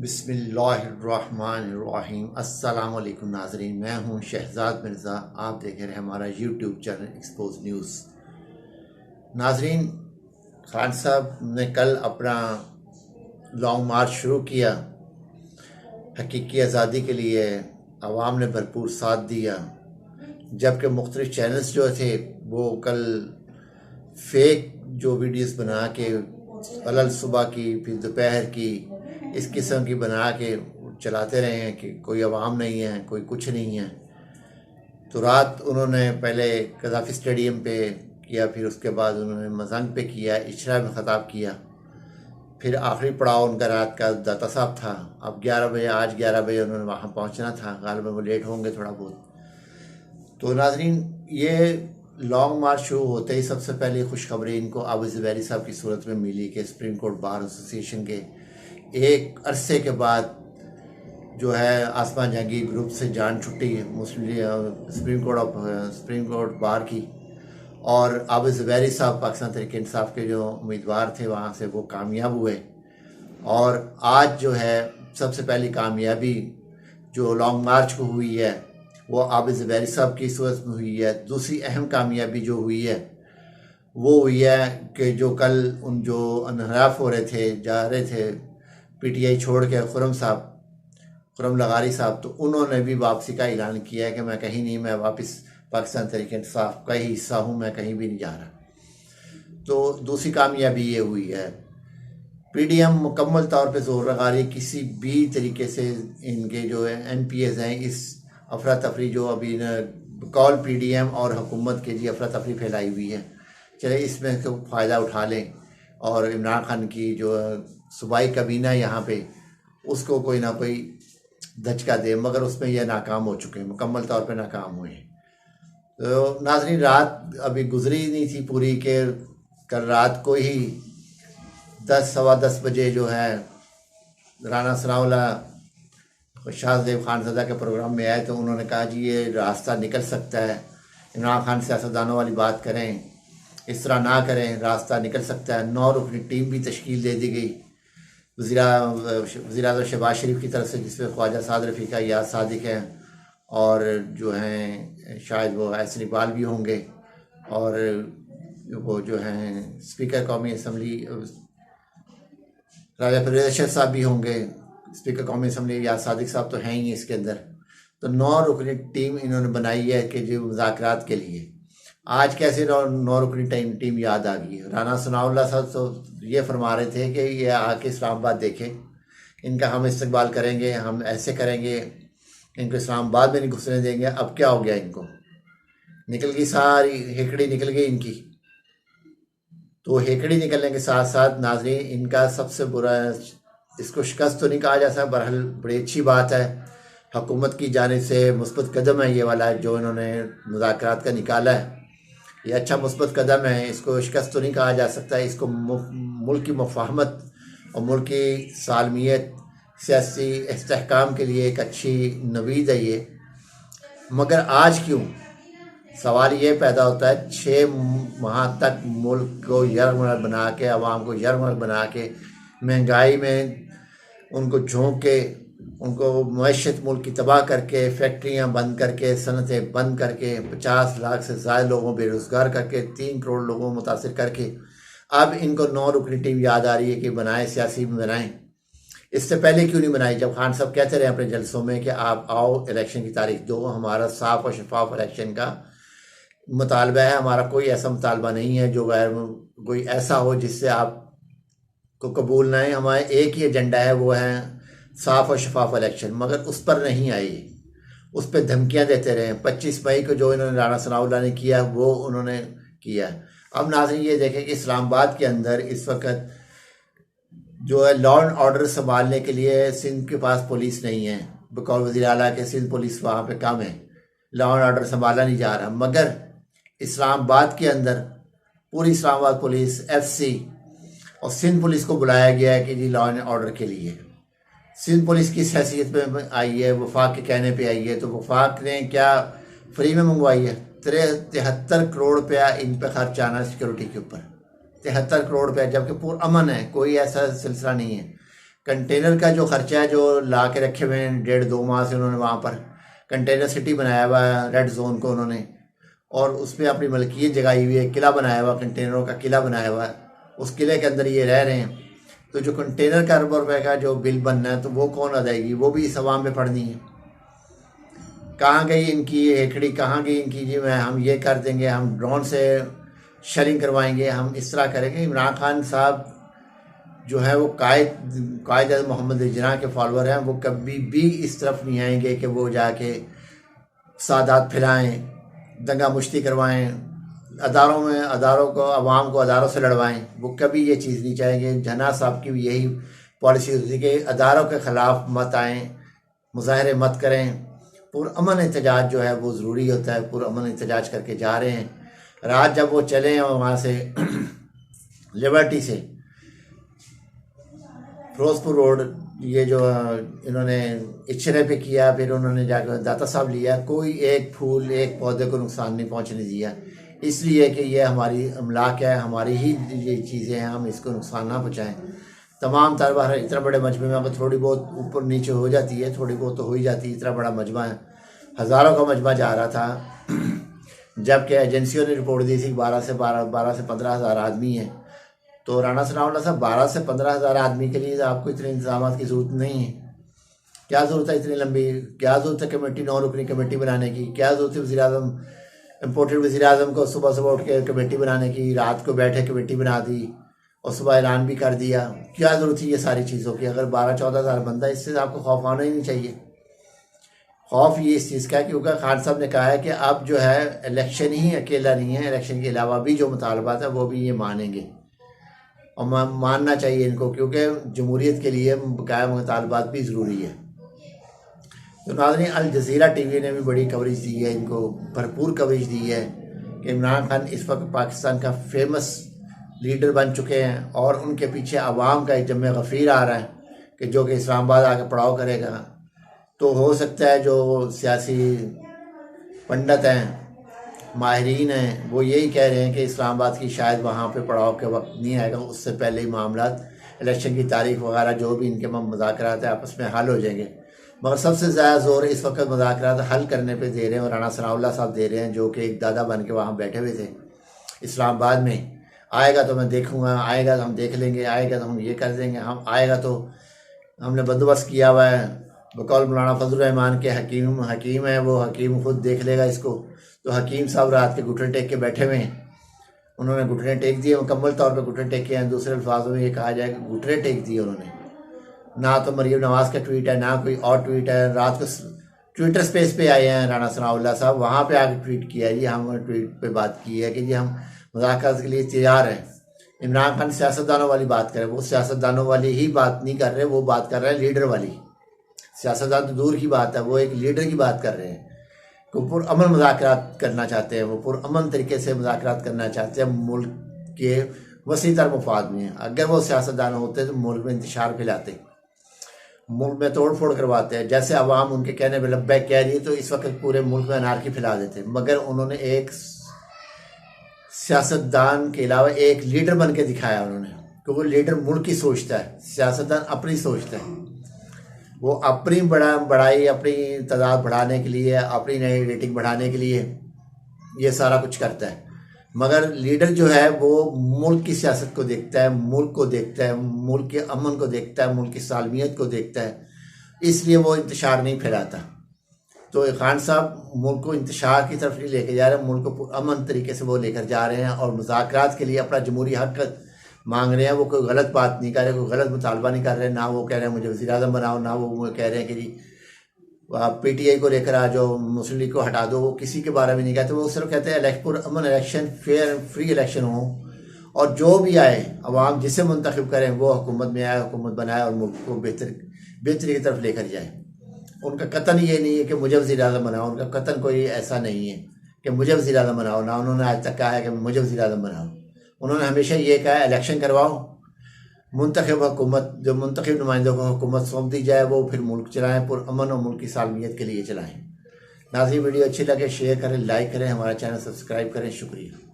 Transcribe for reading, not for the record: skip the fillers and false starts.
बिस्मिल्लाहिर्रहमानिर्रहीम। अस्सलाम वालेकुम नाज़रीन, मैं हूं शहजाद मिर्ज़ा। आप देख रहे हैं हमारा यूट्यूब चैनल एक्सपोज न्यूज़। नाज़रीन, खान साहब ने कल अपना लॉन्ग मार्च शुरू किया। हकीकी आज़ादी के लिए आवाम ने भरपूर साथ दिया, जबकि मुख्तलिफ चैनल्स जो थे वो कल फेक जो वीडियोस बना के अलल सुबह की फिर दोपहर की इस किस्म की बना के चलाते रहे हैं कि कोई अवाम नहीं है, कोई कुछ नहीं है। तो रात उन्होंने पहले कज़ाफ़ी स्टेडियम पे किया, फिर उसके बाद उन्होंने मज़ंग पे किया, इशरा में ख़ताब किया, फिर आखिरी पड़ाव उनका रात का दाता साहब था। अब 11 बजे, आज 11 बजे उन्होंने वहाँ पहुँचना था। गालिबा वो लेट होंगे थोड़ा बहुत। तो नाज़रीन, ये लॉन्ग मार्च शुरू होते ही सबसे पहले खुशखबरी इनको आबिद ज़ुबैरी साहब की सूरत में मिली कि सुप्रीम कोर्ट बार एसोसिएशन के एक अरसे के बाद जो है आसमान जहांगीर ग्रुप से जान छुट्टी सुप्रीम कोर्ट बार की, और आबिद ज़ुबैरी साहब पाकिस्तान तहरीक इंसाफ के जो उम्मीदवार थे वहाँ से वो कामयाब हुए। और आज जो है सबसे पहली कामयाबी जो लॉन्ग मार्च को हुई है वो आबिद ज़ुबैरी साहब की सूरत में हुई है। दूसरी अहम कामयाबी जो हुई है वो हुई है कि जो कल उन जो अनहराफ हो रहे थे, जा रहे थे पीटीआई छोड़ के, खुरम लगारी साहब, तो उन्होंने भी वापसी का ऐलान किया है कि मैं कहीं नहीं, मैं वापस पाकिस्तान तहरीक इंसाफ का ही हिस्सा हूँ, मैं कहीं भी नहीं जा रहा। तो दूसरी कामयाबी ये हुई है। पीडीएम मुकम्मल तौर पे जोर लगा रही, किसी भी तरीके से इनके जो एमपीएस हैं इस अफरा तफरी जो अभी कॉल पीडीएम और हुकूमत के लिए अफरा तफरी फैलाई हुई है, चले इसमें तो फ़ायदा उठा लें और इमरान खान की जो सूबाई काबीना यहाँ पे उसको कोई ना कोई धचका दे, मगर उसमें यह नाकाम हो चुके हैं, मुकम्मल तौर पे नाकाम हुए हैं। तो नाज़रीन, रात अभी गुजरी नहीं थी पूरी के कल रात को ही 10-10:15 बजे जो है राना सनाउल्लाह शाहज़ेब खानज़दा के प्रोग्राम में आए तो उन्होंने कहा जी ये रास्ता निकल सकता है, इमरान खान सियासतदानों वाली बात करें, इस तरह ना करें, रास्ता निकल सकता है। 9 रुकनी टीम भी तश्कील दे दी गई वज़ीर-ए-आज़म शहबाज शरीफ की तरफ से, जिसमें ख्वाजा साद रफ़ीका, याद सादिक हैं और जो हैं शायद वो एहसन इकबाल भी होंगे, और वो जो हैं स्पीकर कौमी असम्बली राजा परवेज़ अशरफ साहब भी होंगे, स्पीकर कौमी असम्बली याद सादिक साहब तो हैं ही इसके अंदर। तो 9 रुकनी टीम इन्होंने बनाई है कि जो मुज़ाकरात के लिए। आज कैसे 9 रुकनी टीम याद आ गई। राना सनाउल्लाह साहब तो ये फरमा रहे थे कि ये आके इस्लामाबाद देखें, इनका हम इस्तकबाल करेंगे, हम ऐसे करेंगे, इनको इस्लामाबाद में नहीं घुसने देंगे। अब क्या हो गया, इनको निकल गई, सारी हेकड़ी निकल गई इनकी। तो हेकड़ी निकलने के साथ साथ नाज़रीन, इनका सबसे बुरा, इसको शिकस्त तो नहीं कहा जा सकता, बहरहाल बड़ी अच्छी बात है, हुकूमत की जानिब से मुस्बत कदम है ये वाला जो इन्होंने मुज़ाकरात का निकाला है। ये अच्छा मुस्बत कदम है, इसको शिकस्त तो नहीं कहा जा सकता। इसको मुल्क की मुफाहमत और मुल्क की सालमियत, सियासी इस्तेहकाम के लिए एक अच्छी नवीद है ये। मगर आज क्यों, सवाल ये पैदा होता है, 6 माह तक मुल्क को यरगमरग बना के, आवाम को यरगमरग बना के, महंगाई में उनको झोंक के, उनको मईशत मुल्क की तबाह करके, फैक्ट्रियाँ बंद करके, सनतें बंद करके, 50 लाख से ज़्यादा लोगों बेरोज़गार करके, 3 करोड़ लोगों को मुतासिर करके, अब इनको 9 रुकनी टीम याद आ रही है कि बनाएं, सियासी में बनाएं। इससे पहले क्यों नहीं बनाई, जब खान साहब कहते रहे अपने जलसों में कि आप आओ, इलेक्शन की तारीख दो, हमारा साफ और शफाफ इलेक्शन का मुतालबा है, हमारा कोई ऐसा मुतालबा नहीं है जो गैर कोई ऐसा हो जिससे आपको कबूल ना है। हमारा एक ही एजेंडा है, वो है साफ और शफाफ इलेक्शन। मगर उस पर नहीं आई, उस पर धमकियां देते रहे। 25 मई को जो इन्होंने राना सनाउल्लाह ने किया वो उन्होंने किया। अब नाज़रीन ये देखें कि इस्लामाबाद के अंदर इस वक्त जो है लॉ एंड ऑर्डर संभालने के लिए सिंध के पास पुलिस नहीं है, बकौल वज़ीर आला के सिंध पुलिस वहाँ पे कम है, लॉ एंड ऑर्डर संभाला नहीं जा रहा। मगर इस्लामाबाद के अंदर पूरी इस्लामाबाद पुलिस, एफसी और सिंध पुलिस को बुलाया गया है कि जी लॉ एंड ऑर्डर के लिए। सिंध पुलिस किस हैसियत में आई है, वफाक के कहने पे आई है। तो वफाक ने क्या फ्री में मंगवाई है? 73 करोड़ रुपया इन पर खर्च आना सिक्योरिटी के ऊपर, 73 करोड़ रुपया, जबकि पूरा अमन है, कोई ऐसा सिलसिला नहीं है। कंटेनर का जो खर्चा है जो ला के रखे हुए हैं 1.5-2 माह से उन्होंने वहाँ पर कंटेनर सिटी बनाया हुआ है, रेड जोन को उन्होंने, और उसमें अपनी मलकियत जगाई हुई है, किला बनाया हुआ, कंटेनरों का किला बनाया हुआ है, उस किले के अंदर ये रह रहे हैं। तो जो कंटेनर का अरबों रुपए का जो बिल बनना है तो वो कौन अदायगी, वो भी इस अवाम में पड़नी है। कहाँ गई इनकी ये हेकड़ी, कहाँ गई इनकी जी मैं हम ये कर देंगे, हम ड्रोन से शेयरिंग करवाएंगे, हम इस तरह करेंगे। इमरान खान साहब जो है वो कायद मोहम्मद जिन्ना के फॉलोअर हैं, वो कभी भी इस तरफ नहीं आएंगे कि वो जाके सादात फैलाएं, दंगा मुश्ती करवाएं, अदारों को अवाम को अदारों से लड़वाएं। वो कभी ये चीज़ नहीं चाहेंगे। जिन्ना साहब की भी यही पॉलिसी होती है कि अदारों के ख़िलाफ़ मत आएँ, मुजाहरे मत करें, पुरअमन एहतजाज जो है वो ज़रूरी होता है। पुरअमन एहतजाज करके जा रहे हैं। रात जब वो चले हैं वहाँ से लिबर्टी से फिरोजपुर रोड, ये जो इन्होंने इचरे पे किया, फिर उन्होंने जाकर दाता साहब लिया, कोई एक फूल एक पौधे को नुकसान नहीं पहुंचने दिया, इसलिए कि ये हमारी अमलाक है, हमारी ही ये चीज़ें हैं, हम इसको नुकसान ना पहुँचाएँ। तमाम तरह इतना बड़े मजमे में अगर थोड़ी बहुत ऊपर नीचे हो जाती है, थोड़ी बहुत तो हो ही जाती है। इतना बड़ा मजमा है, हज़ारों का मजमा जा रहा था, जबकि एजेंसियों ने रिपोर्ट दी थी 12 से 15 हज़ार आदमी हैं। तो राणा सनाउल्लाह साहब 12 से 15 हज़ार आदमी के लिए आपको इतने इंतजाम की ज़रूरत नहीं है। क्या ज़रूरत है इतनी लंबी, क्या ज़रूरत है कमेटी 9 रुकनी कमेटी बनाने की, क्या ज़रूरत है वज़ीर-ए-आज़म इम्पोर्टेड वज़ीर-ए-आज़म को सुबह उठ के कमेटी बनाने की, रात को बैठे कमेटी बना दी और सुबह ऐलान भी कर दिया। क्या ज़रूरत है ये सारी चीज़ों की? अगर 12-14 हज़ार बंदा, इससे आपको खौफ आना ही नहीं चाहिए। खौफ ये इस चीज़ का है क्योंकि खान साहब ने कहा है कि अब जो है इलेक्शन ही अकेला नहीं है, इलेक्शन के अलावा भी जो मुतालबात है वो भी ये मानेंगे और मानना चाहिए इनको, क्योंकि जमहूरियत के लिए बकाया मुतालबात भी ज़रूरी है। तो नाज़रीन, अल जज़ीरा टीवी ने भी बड़ी कवरेज दी है, इनको भरपूर कवरेज दी है कि इमरान खान इस वक्त पाकिस्तान का फेमस लीडर बन चुके हैं और उनके पीछे अवाम का एक जम्मे गफ़ीर आ रहा है कि जो कि इस्लामाबाद आके पड़ाव करेगा। तो हो सकता है जो सियासी पंडित हैं, माहिरीन हैं, वो यही कह रहे हैं कि इस्लामाबाद की शायद वहाँ पे पड़ाव के वक्त नहीं आएगा, उससे पहले ही मामला इलेक्शन की तारीख वगैरह जो भी इनके मुज़ाकरात हैं आपस में हल हो जाएंगे। मगर सबसे ज़्यादा जोर इस वक्त मुज़ाकरात हल करने पे दे रहे हैं और राणा सनाउल्लाह साहब दे रहे हैं, जो कि एक दादा बन के वहाँ बैठे हुए थे इस्लामाबाद में। आएगा तो मैं देखूँगा, आएगा तो हम देख लेंगे, आएगा तो हम ये कर देंगे, हम आएगा तो हमने बंदोबस्त किया हुआ है। बकौल मौलाना फजल रहमान के हकीम है, वो हकीम खुद देख लेगा इसको। तो हकीम साहब रात के घुटने टेक के बैठे हुए हैं, उन्होंने घुटने टेक दिए, मुकम्मल तौर पे घुटने टेके हैं। दूसरे अल्फाजों में ये कहा जाए कि घुटने टेक दिए उन्होंने। ना तो मरीम नवाज़ का ट्वीट है, ना कोई और ट्वीट है। रात को ट्विटर स्पेस पे आए हैं राणा सनाउल्लाह साहब, वहाँ पे आके ट्वीट किया जी, हम ट्वीट पे बात की है कि जी हम मुज़ाकरात के लिए तैयार हैं। इमरान खान सियासतदानों वाली बात करें, वो सियासतदानों वाली ही बात नहीं कर रहे, वो बात कर रहे हैं लीडर वाली। सियासतदान तो दूर की बात है, वो एक लीडर की बात कर रहे हैं कि पुरअमन मुज़ाकरात करना चाहते हैं, वो पुरअमन तरीके से मुज़ाकरात करना चाहते हैं, मुल्क के वसी तर मफाद में। अगर वो सियासतदान होते तो मुल्क में इंतशार फैलाते, मुल्क में तोड़ फोड़ करवाते हैं। जैसे अवाम उनके कहने में लब्बैक कह रही है तो इस वक्त पूरे मुल्क में अनारकी फैला देते, मगर उन्होंने एक सियासतदान के अलावा एक लीडर बन के दिखाया उन्होंने, क्योंकि वो लीडर मुल्क की सोचता है, सियासतदान अपनी सोचता है। वो अपनी बढ़ाई अपनी तादाद बढ़ाने के लिए, अपनी नई रेटिंग बढ़ाने के लिए ये सारा कुछ करता है। मगर लीडर जो है वो मुल्क की सियासत को देखता है, मुल्क को देखता है, मुल्क के अमन को देखता है, मुल्क की सालमियत को देखता है, इसलिए वो इंतशार नहीं फैलाता। तो खान साहब मुल्क को इंतशार की तरफ नहीं लेके जा रहे, मुल्क को अमन तरीके से वो लेकर जा रहे हैं और मुज़ाकरात के लिए अपना जमहूरी हक मांग रहे हैं। वो कोई गलत बात नहीं कर रहे, कोई गलत मुतालबा नहीं कर रहे। ना वो कह रहे हैं मुझे वज़ीर-ए-आज़म बनाओ, ना वो कह रहे हैं कि जी आप PTI को लेकर आ जाओ, मुस्लिम लीग को हटा दो, वो किसी के बारे में नहीं कहते। वो सिर्फ कहते हैं पुरअमन election, fair and free election हो और जो भी आए अवाम जिसे मुंतखब करें वो हुकूमत में आए, हुकूमत बनाए और मुल्क को बेहतरी की तरफ लेकर जाए। उनका कतन ये नहीं है कि मुझे वज़ीर-ए-आज़म बनाओ, उनका कतन कोई ऐसा नहीं है कि मुझे वज़ीर-ए-आज़म बनाओ। ना उन्होंने आज तक कहा है कि मुझे वज़ीर-ए-आज़म बनाओ। उन्होंने हमेशा ये कहा है इलेक्शन करवाओ, मुंतखब हुकूमत, जो मुंतखब नुमाइंदों को हुकूमत सौंप दी जाए, वो फिर मुल्क चलाएँ, पुरअमन और मुल्क की सालमियत के लिए चलाएँ। नाज़रीन, वीडियो अच्छी लगे शेयर करें, लाइक करें, हमारा चैनल सब्सक्राइब करें। शुक्रिया।